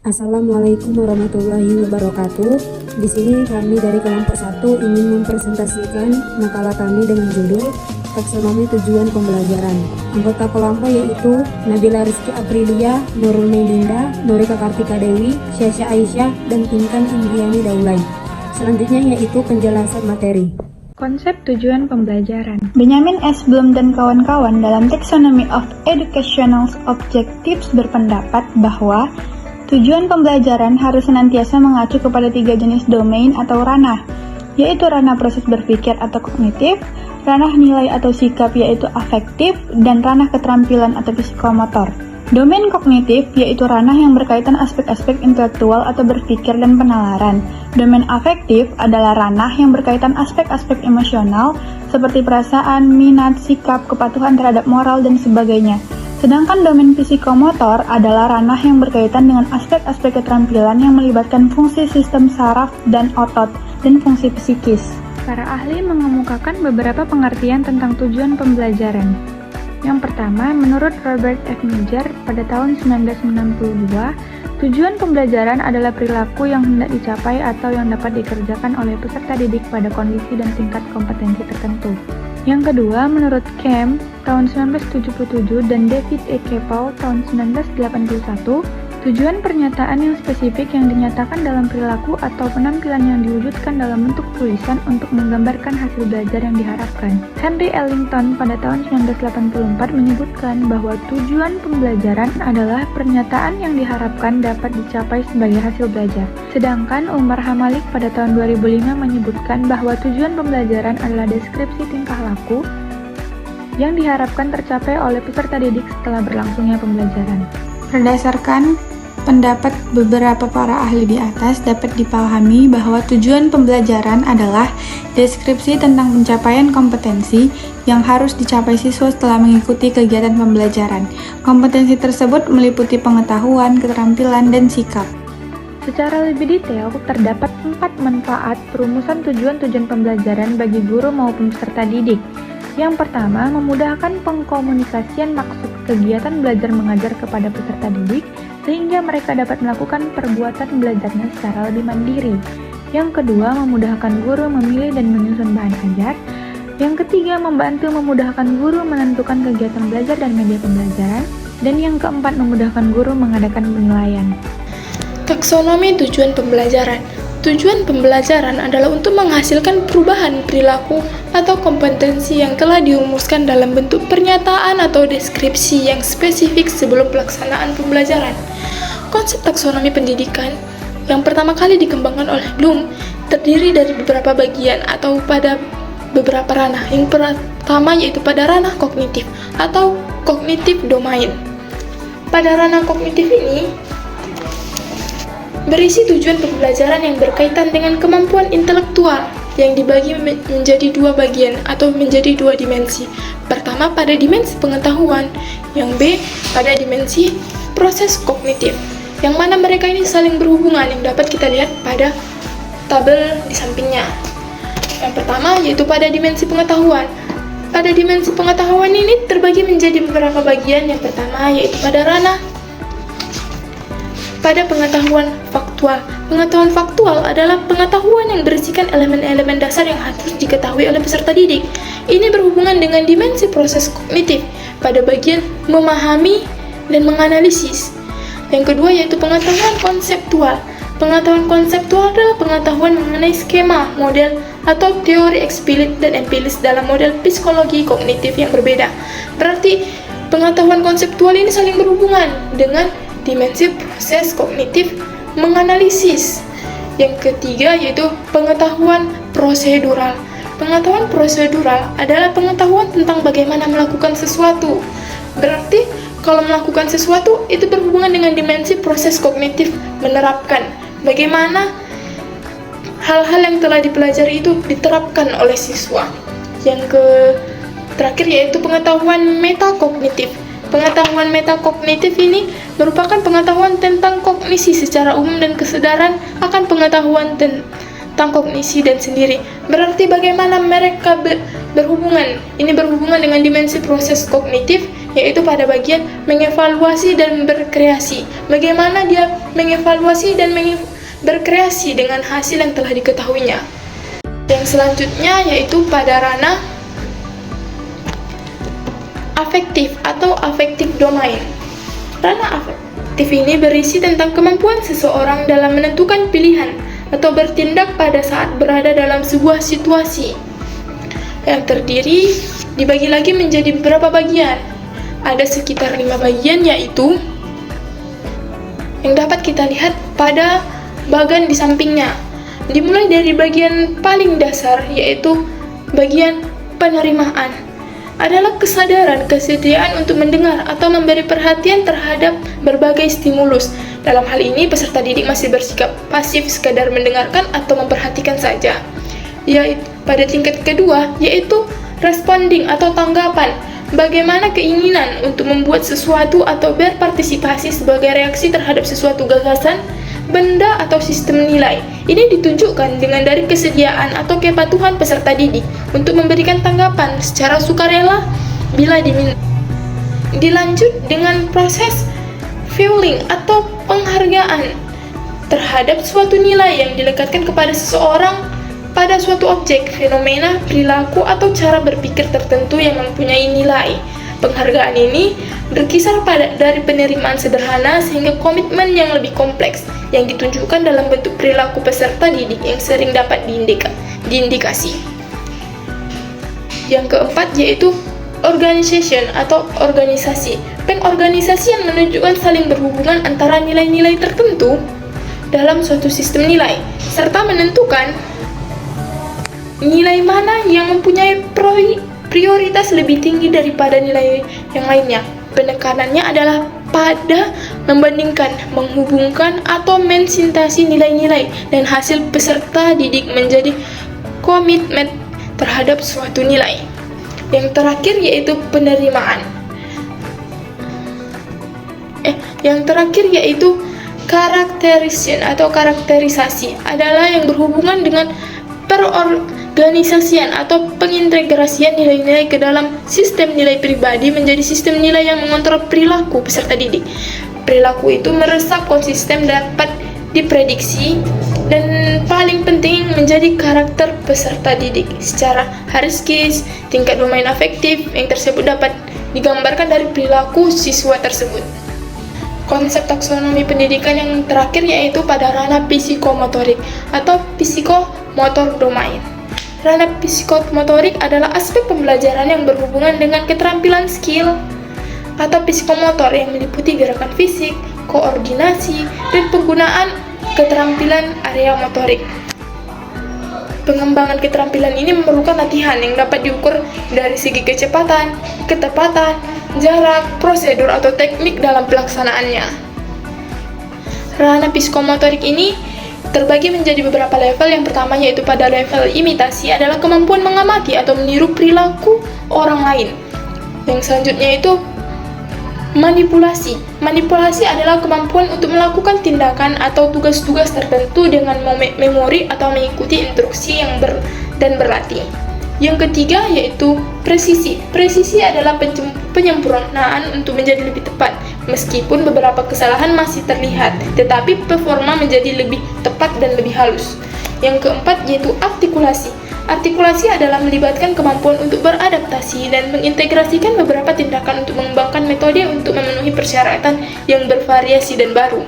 Assalamualaikum warahmatullahi wabarakatuh. Di sini kami dari kelompok 1 ingin mempresentasikan makalah kami dengan judul Taksonomi Tujuan Pembelajaran. Anggota kelompok yaitu Nabila Rizky Aprilia, Nurul Melinda, Norika Kartika Dewi, Syasha Aisyah, dan Pinkan Indriani Daulay. Selanjutnya yaitu penjelasan materi. Konsep tujuan pembelajaran. Benjamin S. Bloom dan kawan-kawan dalam Taxonomy of Educational Objectives berpendapat bahwa tujuan pembelajaran harus senantiasa mengacu kepada 3 jenis domain atau ranah, yaitu ranah proses berpikir atau kognitif, ranah nilai atau sikap yaitu afektif, dan ranah keterampilan atau psikomotor. Domain kognitif yaitu ranah yang berkaitan aspek-aspek intelektual atau berpikir dan penalaran. Domain afektif adalah ranah yang berkaitan aspek-aspek emosional seperti perasaan, minat, sikap, kepatuhan terhadap moral, dan sebagainya. Sedangkan domain psikomotor adalah ranah yang berkaitan dengan aspek-aspek keterampilan yang melibatkan fungsi sistem saraf dan otot dan fungsi psikis. Para ahli mengemukakan beberapa pengertian tentang tujuan pembelajaran. Yang pertama, menurut Robert F. Major pada tahun 1992, tujuan pembelajaran adalah perilaku yang hendak dicapai atau yang dapat dikerjakan oleh peserta didik pada kondisi dan tingkat kompetensi tertentu. Yang kedua, menurut Kemp tahun 1977 dan David E. Keppel tahun 1981, tujuan pernyataan yang spesifik yang dinyatakan dalam perilaku atau penampilan yang diwujudkan dalam bentuk tulisan untuk menggambarkan hasil belajar yang diharapkan. Henry Ellington pada tahun 1984 menyebutkan bahwa tujuan pembelajaran adalah pernyataan yang diharapkan dapat dicapai sebagai hasil belajar. Sedangkan Umar Hamalik pada tahun 2005 menyebutkan bahwa tujuan pembelajaran adalah deskripsi tingkah laku yang diharapkan tercapai oleh peserta didik setelah berlangsungnya pembelajaran. Berdasarkan pendapat beberapa para ahli di atas, dapat dipahami bahwa tujuan pembelajaran adalah deskripsi tentang pencapaian kompetensi yang harus dicapai siswa setelah mengikuti kegiatan pembelajaran. Kompetensi tersebut meliputi pengetahuan, keterampilan, dan sikap. Secara lebih detail, terdapat 4 manfaat perumusan tujuan-tujuan pembelajaran bagi guru maupun peserta didik. Yang pertama, memudahkan pengkomunikasian maksud kegiatan belajar mengajar kepada peserta didik, sehingga mereka dapat melakukan perbuatan belajarnya secara lebih mandiri. Yang kedua, memudahkan guru memilih dan menyusun bahan ajar. Yang ketiga, membantu memudahkan guru menentukan kegiatan belajar dan media pembelajaran. Dan yang keempat, memudahkan guru mengadakan penilaian. Taksonomi tujuan pembelajaran. Tujuan pembelajaran adalah untuk menghasilkan perubahan perilaku atau kompetensi yang telah dirumuskan dalam bentuk pernyataan atau deskripsi yang spesifik sebelum pelaksanaan pembelajaran. Konsep taksonomi pendidikan yang pertama kali dikembangkan oleh Bloom terdiri dari beberapa bagian atau pada beberapa ranah. Yang pertama yaitu pada ranah kognitif atau cognitive domain. Pada ranah kognitif ini berisi tujuan pembelajaran yang berkaitan dengan kemampuan intelektual yang dibagi menjadi 2 bagian atau menjadi 2 dimensi. Pertama pada dimensi pengetahuan, yang B pada dimensi proses kognitif, yang mana mereka ini saling berhubungan yang dapat kita lihat pada tabel di sampingnya. Yang pertama yaitu pada dimensi pengetahuan. Pada dimensi pengetahuan ini terbagi menjadi beberapa bagian. Yang pertama yaitu pada pengetahuan faktual. Pengetahuan faktual adalah pengetahuan yang berisikan elemen-elemen dasar yang harus diketahui oleh peserta didik. Ini berhubungan dengan dimensi proses kognitif pada bagian memahami dan menganalisis. Yang kedua yaitu pengetahuan konseptual. Pengetahuan konseptual adalah pengetahuan mengenai skema, model, atau teori eksplisit dan empiris dalam model psikologi kognitif yang berbeda. Berarti pengetahuan konseptual ini saling berhubungan dengan dimensi proses kognitif menganalisis. Yang ketiga yaitu pengetahuan prosedural. Pengetahuan prosedural adalah pengetahuan tentang bagaimana melakukan sesuatu. Berarti kalau melakukan sesuatu itu berhubungan dengan dimensi proses kognitif menerapkan. Bagaimana hal-hal yang telah dipelajari itu diterapkan oleh siswa. Yang terakhir yaitu pengetahuan metakognitif. Pengetahuan metakognitif ini merupakan pengetahuan tentang kognisi secara umum dan kesadaran akan pengetahuan tentang kognisi dan sendiri. Berarti bagaimana mereka berhubungan. Ini berhubungan dengan dimensi proses kognitif yaitu pada bagian mengevaluasi dan berkreasi. Bagaimana dia mengevaluasi dan berkreasi dengan hasil yang telah diketahuinya. Yang selanjutnya yaitu pada ranah afektif atau affective domain. Ranah afektif ini berisi tentang kemampuan seseorang dalam menentukan pilihan atau bertindak pada saat berada dalam sebuah situasi. Yang terdiri dibagi lagi menjadi beberapa bagian. Ada sekitar 5 bagian, yaitu yang dapat kita lihat pada bagian di sampingnya. Dimulai dari bagian paling dasar, yaitu bagian penerimaan. Adalah kesadaran, kesetiaan untuk mendengar atau memberi perhatian terhadap berbagai stimulus. Dalam hal ini, peserta didik masih bersikap pasif, sekadar mendengarkan atau memperhatikan saja. Yaitu pada tingkat kedua, yaitu responding atau tanggapan. Bagaimana keinginan untuk membuat sesuatu atau berpartisipasi sebagai reaksi terhadap sesuatu gagasan, benda, atau sistem nilai. Ini ditunjukkan dengan dari kesediaan atau kepatuhan peserta didik untuk memberikan tanggapan secara sukarela bila diminta. Dilanjut dengan proses viewing atau penghargaan terhadap suatu nilai yang dilekatkan kepada seseorang pada suatu objek, fenomena, perilaku, atau cara berpikir tertentu yang mempunyai nilai. Penghargaan ini berkisar dari penerimaan sederhana sehingga komitmen yang lebih kompleks yang ditunjukkan dalam bentuk perilaku peserta didik yang sering dapat diindikasi. Yang keempat yaitu organization atau organisasi. Pengorganisasi yang menunjukkan saling berhubungan antara nilai-nilai tertentu dalam suatu sistem nilai, serta menentukan nilai mana yang mempunyai prioritas lebih tinggi daripada nilai yang lainnya. Penekanannya adalah pada membandingkan, menghubungkan, atau mensintasi nilai-nilai dan hasil peserta didik menjadi komitmen terhadap suatu nilai. Yang terakhir yaitu penerimaan. Yang terakhir yaitu characterization atau karakterisasi adalah yang berhubungan dengan perorganisasian atau pengintegrasian nilai-nilai ke dalam sistem nilai pribadi menjadi sistem nilai yang mengontrol perilaku peserta didik. Perilaku itu meresap, konsisten, dapat diprediksi, dan paling penting menjadi karakter peserta didik. Secara hierarkis, tingkat domain afektif yang tersebut dapat digambarkan dari perilaku siswa tersebut. Konsep taksonomi pendidikan yang terakhir yaitu pada ranah psikomotorik atau psikomotor domain. Ranah psikomotorik adalah aspek pembelajaran yang berhubungan dengan keterampilan skill atau psikomotor yang meliputi gerakan fisik, koordinasi, dan penggunaan keterampilan area motorik. Pengembangan keterampilan ini memerlukan latihan yang dapat diukur dari segi kecepatan, ketepatan, jarak, prosedur, atau teknik dalam pelaksanaannya. Ranah psikomotorik ini terbagi menjadi beberapa level. Yang pertama yaitu pada level imitasi adalah kemampuan mengamati atau meniru perilaku orang lain. Yang selanjutnya itu manipulasi. Manipulasi adalah kemampuan untuk melakukan tindakan atau tugas-tugas tertentu dengan memori atau mengikuti instruksi dan berlatih. Yang ketiga yaitu presisi. Presisi adalah penyempurnaan untuk menjadi lebih tepat. Meskipun beberapa kesalahan masih terlihat, tetapi performa menjadi lebih tepat dan lebih halus. Yang keempat yaitu artikulasi. Artikulasi adalah melibatkan kemampuan untuk beradaptasi dan mengintegrasikan beberapa tindakan untuk mengembangkan metode untuk memenuhi persyaratan yang bervariasi dan baru.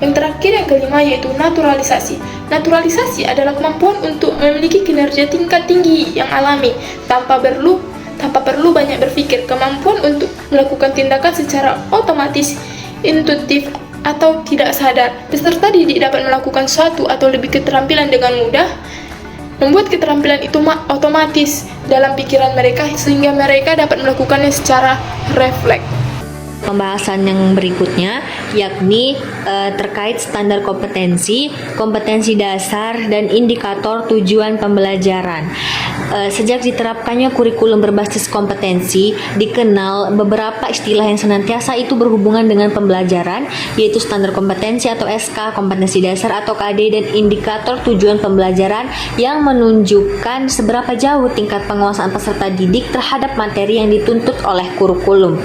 Yang terakhir yang kelima yaitu naturalisasi. Naturalisasi adalah kemampuan untuk memiliki kinerja tingkat tinggi yang alami tanpa perlu banyak berpikir, kemampuan untuk melakukan tindakan secara otomatis, intuitif, atau tidak sadar. Peserta didik dapat melakukan suatu atau lebih keterampilan dengan mudah, membuat keterampilan itu otomatis dalam pikiran mereka sehingga mereka dapat melakukannya secara refleks. Pembahasan yang berikutnya yakni terkait standar kompetensi, kompetensi dasar, dan indikator tujuan pembelajaran. sejak diterapkannya kurikulum berbasis kompetensi, dikenal beberapa istilah yang senantiasa itu berhubungan dengan pembelajaran, yaitu standar kompetensi atau SK, kompetensi dasar atau KD, dan indikator tujuan pembelajaran yang menunjukkan seberapa jauh tingkat penguasaan peserta didik terhadap materi yang dituntut oleh kurikulum.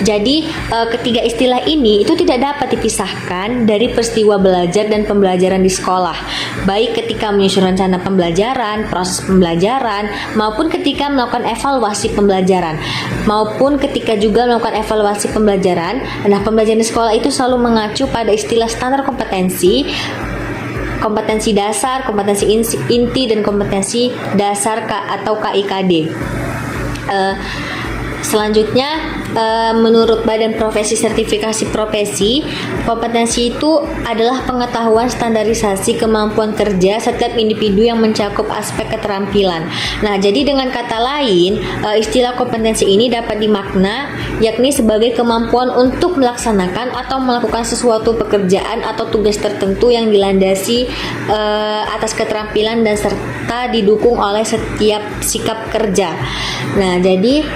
Jadi, ketiga istilah ini itu tidak dapat dipisahkan dari peristiwa belajar dan pembelajaran di sekolah, baik ketika menyusun rencana pembelajaran, proses pembelajaran, maupun ketika melakukan evaluasi pembelajaran, maupun ketika juga melakukan evaluasi pembelajaran. Nah, pembelajaran di sekolah itu selalu mengacu pada istilah standar kompetensi, kompetensi dasar, kompetensi inti, dan kompetensi dasar atau KIKD. Selanjutnya, menurut Badan Profesi Sertifikasi Profesi, kompetensi itu adalah pengetahuan standarisasi kemampuan kerja setiap individu yang mencakup aspek keterampilan. Nah, jadi dengan kata lain, istilah kompetensi ini dapat dimakna yakni sebagai kemampuan untuk melaksanakan atau melakukan sesuatu pekerjaan atau tugas tertentu yang dilandasi atas keterampilan dan serta didukung oleh setiap sikap kerja. Nah, jadi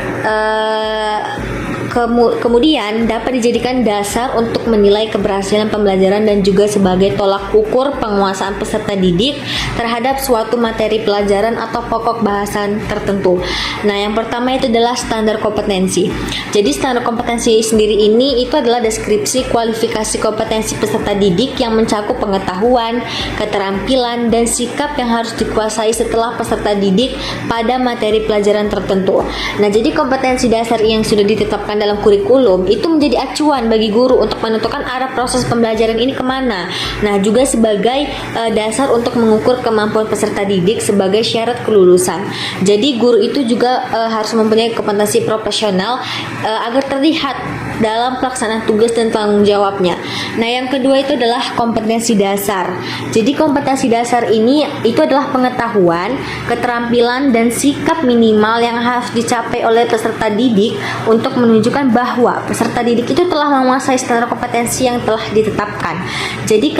kemudian dapat dijadikan dasar untuk menilai keberhasilan pembelajaran dan juga sebagai tolak ukur penguasaan peserta didik terhadap suatu materi pelajaran atau pokok bahasan tertentu. Nah, yang pertama itu adalah standar kompetensi. Jadi standar kompetensi sendiri ini itu adalah deskripsi kualifikasi kompetensi peserta didik yang mencakup pengetahuan, keterampilan, dan sikap yang harus dikuasai setelah peserta didik pada materi pelajaran tertentu. Nah, jadi kompetensi dasar yang sudah ditetapkan dalam kurikulum itu menjadi acuan bagi guru untuk menentukan arah proses pembelajaran ini kemana. Nah, juga sebagai dasar untuk mengukur kemampuan peserta didik sebagai syarat kelulusan. Jadi guru itu juga harus mempunyai kompetensi profesional agar terlihat dalam pelaksanaan tugas dan tanggung jawabnya. Nah, yang kedua itu adalah kompetensi dasar. Jadi kompetensi dasar ini itu adalah pengetahuan, keterampilan, dan sikap minimal yang harus dicapai oleh peserta didik untuk menunjukkan bahwa peserta didik itu telah menguasai standar kompetensi yang telah ditetapkan. Jadi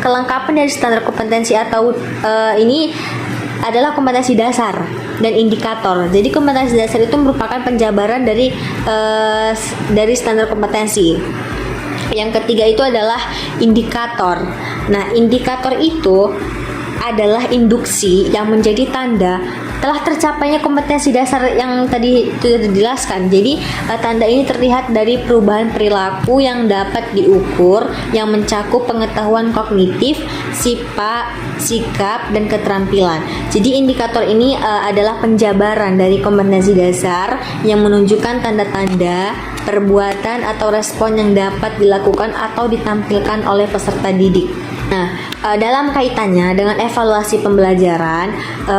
kelengkapan dari standar kompetensi atau ini adalah kompetensi dasar dan indikator. Jadi kompetensi dasar itu merupakan penjabaran dari standar kompetensi. Yang ketiga itu adalah indikator. Nah, indikator itu adalah induksi yang menjadi tanda telah tercapainya kompetensi dasar yang tadi sudah dijelaskan. Jadi tanda ini terlihat dari perubahan perilaku yang dapat diukur yang mencakup pengetahuan kognitif, sifat, sikap, dan keterampilan. Jadi indikator ini adalah penjabaran dari kompetensi dasar yang menunjukkan tanda-tanda perbuatan atau respon yang dapat dilakukan atau ditampilkan oleh peserta didik. Nah, dalam kaitannya dengan evaluasi pembelajaran,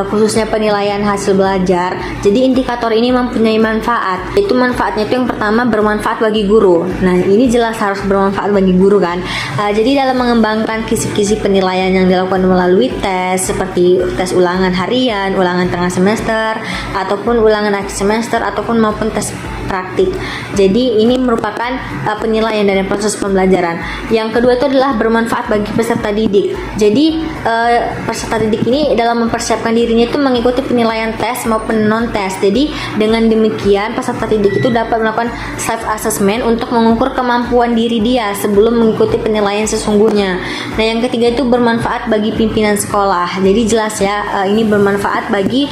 khususnya penilaian hasil belajar, jadi indikator ini mempunyai manfaat. Itu manfaatnya itu yang pertama bermanfaat bagi guru. Nah, ini jelas harus bermanfaat bagi guru kan. Jadi dalam mengembangkan kisi-kisi penilaian yang dilakukan melalui tes seperti tes ulangan harian, ulangan tengah semester, ataupun ulangan akhir semester, ataupun maupun tes praktik. Jadi ini merupakan penilaian dari proses pembelajaran. Yang kedua itu adalah bermanfaat bagi peserta didik. Jadi peserta didik ini dalam mempersiapkan dirinya itu mengikuti penilaian tes maupun non tes. Jadi dengan demikian peserta didik itu dapat melakukan self assessment untuk mengukur kemampuan diri dia sebelum mengikuti penilaian sesungguhnya. Nah, yang ketiga itu bermanfaat bagi pimpinan sekolah. Jadi jelas ya, ini bermanfaat bagi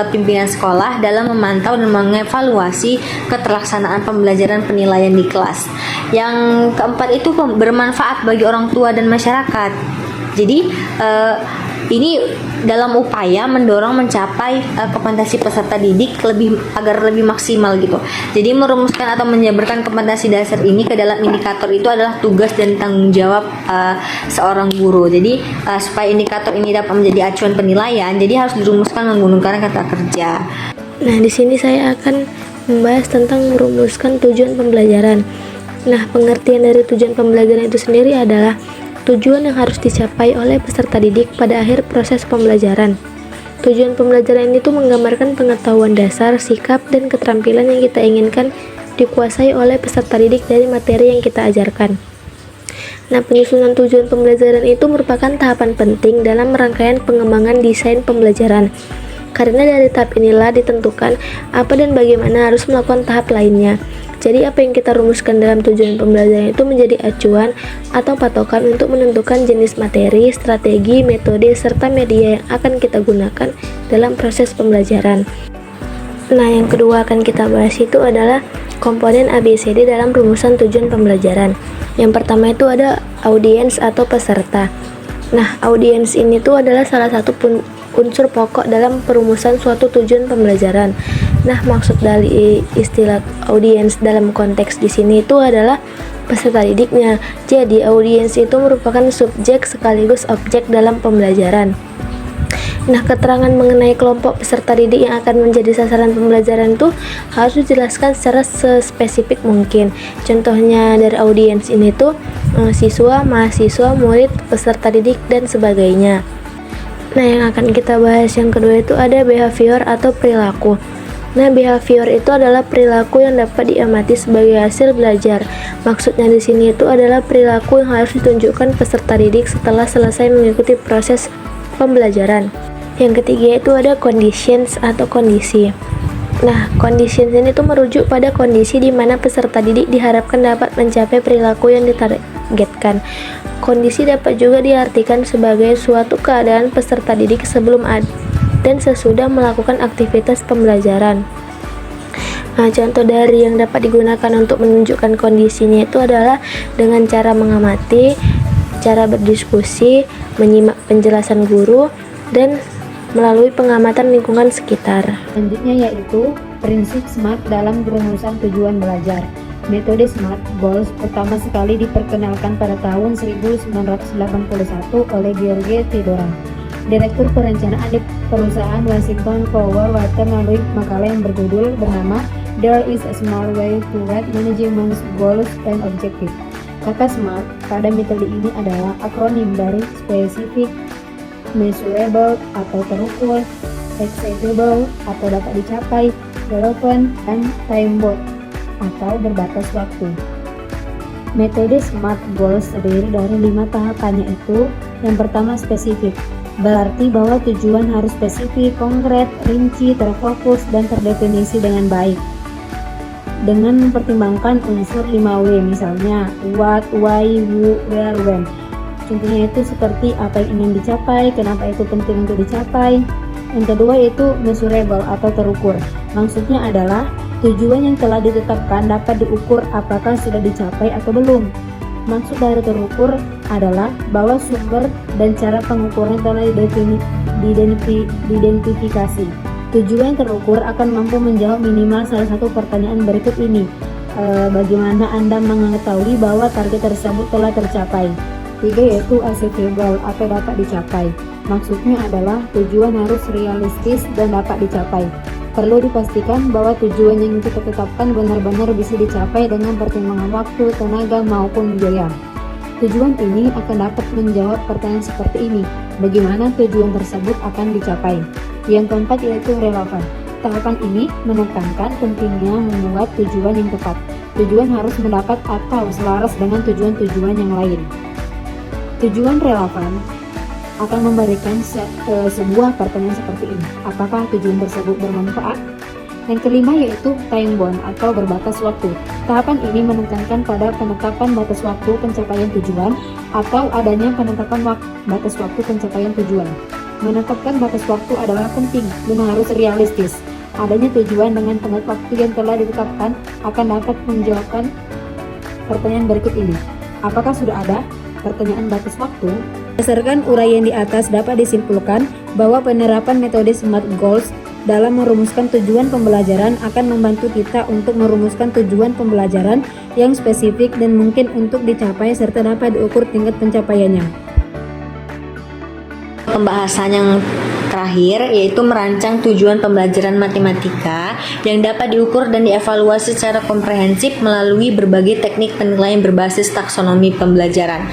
pimpinan sekolah dalam memantau dan mengevaluasi keterlaksanaan pembelajaran penilaian di kelas. Yang keempat itu bermanfaat bagi orang tua dan masyarakat. Jadi ini dalam upaya mendorong mencapai kompetensi peserta didik agar lebih maksimal gitu. Jadi merumuskan atau menjabarkan kompetensi dasar ini ke dalam indikator itu adalah tugas dan tanggung jawab seorang guru. Jadi supaya indikator ini dapat menjadi acuan penilaian, jadi harus dirumuskan menggunakan kata kerja. Nah, di sini saya akan membahas tentang merumuskan tujuan pembelajaran. Nah, pengertian dari tujuan pembelajaran itu sendiri adalah tujuan yang harus dicapai oleh peserta didik pada akhir proses pembelajaran. Tujuan pembelajaran itu menggambarkan pengetahuan dasar, sikap, dan keterampilan yang kita inginkan dikuasai oleh peserta didik dari materi yang kita ajarkan. Nah, penyusunan tujuan pembelajaran itu merupakan tahapan penting dalam rangkaian pengembangan desain pembelajaran. Karena dari tahap inilah ditentukan apa dan bagaimana harus melakukan tahap lainnya. Jadi apa yang kita rumuskan dalam tujuan pembelajaran itu menjadi acuan atau patokan untuk menentukan jenis materi, strategi, metode, serta media yang akan kita gunakan dalam proses pembelajaran. Nah, yang kedua akan kita bahas itu adalah komponen ABCD dalam rumusan tujuan pembelajaran. Yang pertama itu ada audiens atau peserta. Nah, audiens ini tuh adalah salah satu unsur pokok dalam perumusan suatu tujuan pembelajaran. Nah, maksud dari istilah audiens dalam konteks di sini itu adalah peserta didiknya. Jadi, audiens itu merupakan subjek sekaligus objek dalam pembelajaran. Nah, keterangan mengenai kelompok peserta didik yang akan menjadi sasaran pembelajaran itu harus dijelaskan secara sespesifik mungkin. Contohnya dari audiens ini tuh siswa, mahasiswa, murid, peserta didik, dan sebagainya. Nah, yang akan kita bahas yang kedua itu ada behavior atau perilaku. Nah, behavior itu adalah perilaku yang dapat diamati sebagai hasil belajar. Maksudnya di sini itu adalah perilaku yang harus ditunjukkan peserta didik setelah selesai mengikuti proses pembelajaran. Yang ketiga itu ada conditions atau kondisi. Nah, conditions ini tuh merujuk pada kondisi di mana peserta didik diharapkan dapat mencapai perilaku yang ditargetkan. Kondisi dapat juga diartikan sebagai suatu keadaan peserta didik sebelum dan sesudah melakukan aktivitas pembelajaran. Nah, contoh dari yang dapat digunakan untuk menunjukkan kondisinya itu adalah dengan cara mengamati, cara berdiskusi, menyimak penjelasan guru, dan melalui pengamatan lingkungan sekitar. Selanjutnya yaitu prinsip SMART dalam perumusan tujuan belajar. Metode SMART Goals pertama sekali diperkenalkan pada tahun 1981 oleh George Theodora, Direktur Perencanaan di perusahaan Washington Power Water, melalui makalah yang berjudul bernama There is a Smart Way to Write Management Goals and Objectives. Kata SMART pada metode ini adalah akronim dari Specific, Measurable atau terukur, Achievable atau dapat dicapai, Relevant, dan Time-bound atau berbatas waktu. Metode SMART Goals terdiri dari 5 tahapannya itu. Yang pertama spesifik, berarti bahwa tujuan harus spesifik, konkret, rinci, terfokus, dan terdefinisi dengan baik. Dengan mempertimbangkan unsur 5W, misalnya what, why, who, where, when. Contohnya itu seperti apa yang ingin dicapai, kenapa itu penting untuk dicapai. Yang kedua yaitu measurable atau terukur. Maksudnya adalah tujuan yang telah ditetapkan dapat diukur apakah sudah dicapai atau belum. Maksud dari terukur adalah bahwa sumber dan cara pengukuran telah diidentifikasi. Tujuan terukur akan mampu menjawab minimal salah satu pertanyaan berikut ini. Bagaimana Anda mengetahui bahwa target tersebut telah tercapai? 3 yaitu achievable atau dapat dicapai. Maksudnya adalah tujuan harus realistis dan dapat dicapai. Perlu dipastikan bahwa tujuan yang kita tetapkan benar-benar bisa dicapai dengan pertimbangan waktu, tenaga, maupun biaya. Tujuan ini akan dapat menjawab pertanyaan seperti ini: bagaimana tujuan tersebut akan dicapai? Yang keempat yaitu relevan. Tahapan ini menekankan pentingnya membuat tujuan yang tepat. Tujuan harus mendapat atau selaras dengan tujuan-tujuan yang lain. Tujuan relevan akan memberikan sebuah pertanyaan seperti ini: apakah tujuan tersebut bermanfaat? Yang kelima yaitu time bound atau berbatas waktu. Tahapan ini menekankan pada penetapan batas waktu pencapaian tujuan atau adanya penetapan batas waktu pencapaian tujuan. Menetapkan batas waktu adalah penting dan harus realistis. Adanya tujuan dengan tenggat waktu yang telah ditetapkan akan dapat menjawabkan pertanyaan berikut ini: apakah sudah ada pertanyaan batas waktu? Berdasarkan uraian di atas dapat disimpulkan bahwa penerapan metode SMART Goals dalam merumuskan tujuan pembelajaran akan membantu kita untuk merumuskan tujuan pembelajaran yang spesifik dan mungkin untuk dicapai serta dapat diukur tingkat pencapaiannya. Pembahasan yang terakhir yaitu merancang tujuan pembelajaran matematika yang dapat diukur dan dievaluasi secara komprehensif melalui berbagai teknik penilaian berbasis taksonomi pembelajaran.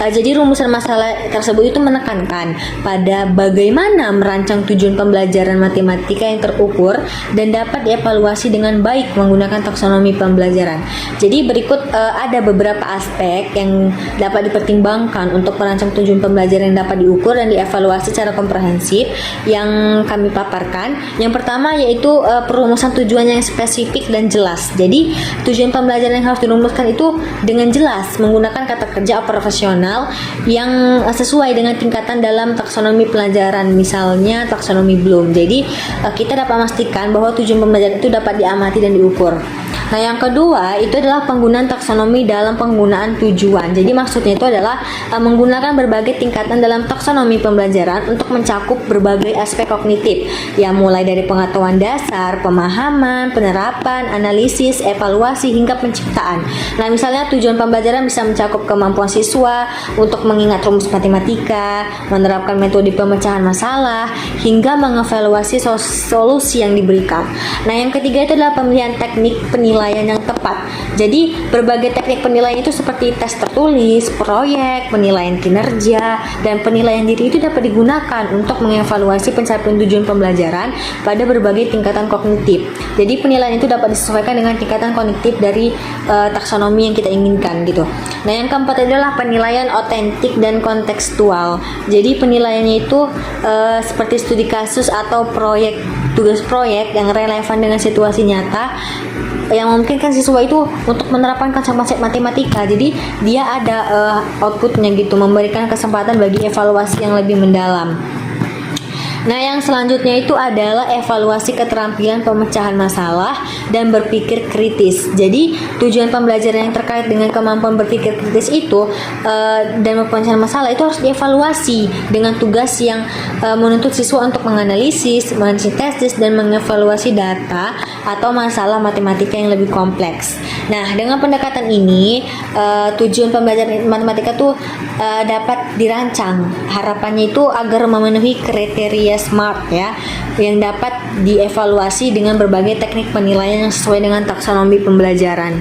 Jadi rumusan masalah tersebut itu menekankan pada bagaimana merancang tujuan pembelajaran matematika yang terukur dan dapat dievaluasi dengan baik menggunakan taksonomi pembelajaran. Jadi berikut ada beberapa aspek yang dapat dipertimbangkan untuk merancang tujuan pembelajaran yang dapat diukur dan dievaluasi secara komprehensif yang kami paparkan. Yang pertama yaitu perumusan tujuan yang spesifik dan jelas. Jadi tujuan pembelajaran yang harus dirumuskan itu dengan jelas menggunakan kata kerja profesional yang sesuai dengan tingkatan dalam taksonomi pelajaran, misalnya taksonomi Bloom. Jadi kita dapat memastikan bahwa tujuan pembelajaran itu dapat diamati dan diukur. Nah, yang kedua itu adalah penggunaan taksonomi dalam penggunaan tujuan. Jadi maksudnya itu adalah menggunakan berbagai tingkatan dalam taksonomi pembelajaran untuk mencakup berbagai aspek kognitif, ya mulai dari pengetahuan dasar, pemahaman, penerapan, analisis, evaluasi hingga penciptaan. Nah, misalnya tujuan pembelajaran bisa mencakup kemampuan siswa untuk mengingat rumus matematika, menerapkan metode pemecahan masalah, hingga mengevaluasi solusi yang diberikan. Nah, yang ketiga itu adalah pemilihan teknik penilaian yang tepat. Jadi berbagai teknik penilaian itu seperti tes tertulis, proyek, penilaian kinerja, dan penilaian diri itu dapat digunakan untuk mengevaluasi pencapaian tujuan pembelajaran pada berbagai tingkatan kognitif. Jadi penilaian itu dapat disesuaikan dengan tingkatan kognitif dari taksonomi yang kita inginkan gitu. Nah, yang keempat adalah penilaian otentik dan kontekstual. Jadi penilaiannya itu seperti studi kasus atau tugas proyek yang relevan dengan situasi nyata yang memungkinkan siswa itu untuk menerapkan konsep matematika. Jadi dia ada outputnya gitu, memberikan kesempatan bagi evaluasi yang lebih mendalam. Nah, yang selanjutnya itu adalah evaluasi keterampilan pemecahan masalah dan berpikir kritis. Jadi tujuan pembelajaran yang terkait dengan kemampuan berpikir kritis itu dan pemecahan masalah itu harus dievaluasi dengan tugas yang menuntut siswa untuk menganalisis, mensintesis, dan mengevaluasi data atau masalah matematika yang lebih kompleks. Nah, dengan pendekatan ini tujuan pembelajaran matematika tuh dapat dirancang. Harapannya itu agar memenuhi kriteria SMART ya, yang dapat dievaluasi dengan berbagai teknik penilaian yang sesuai dengan taksonomi pembelajaran.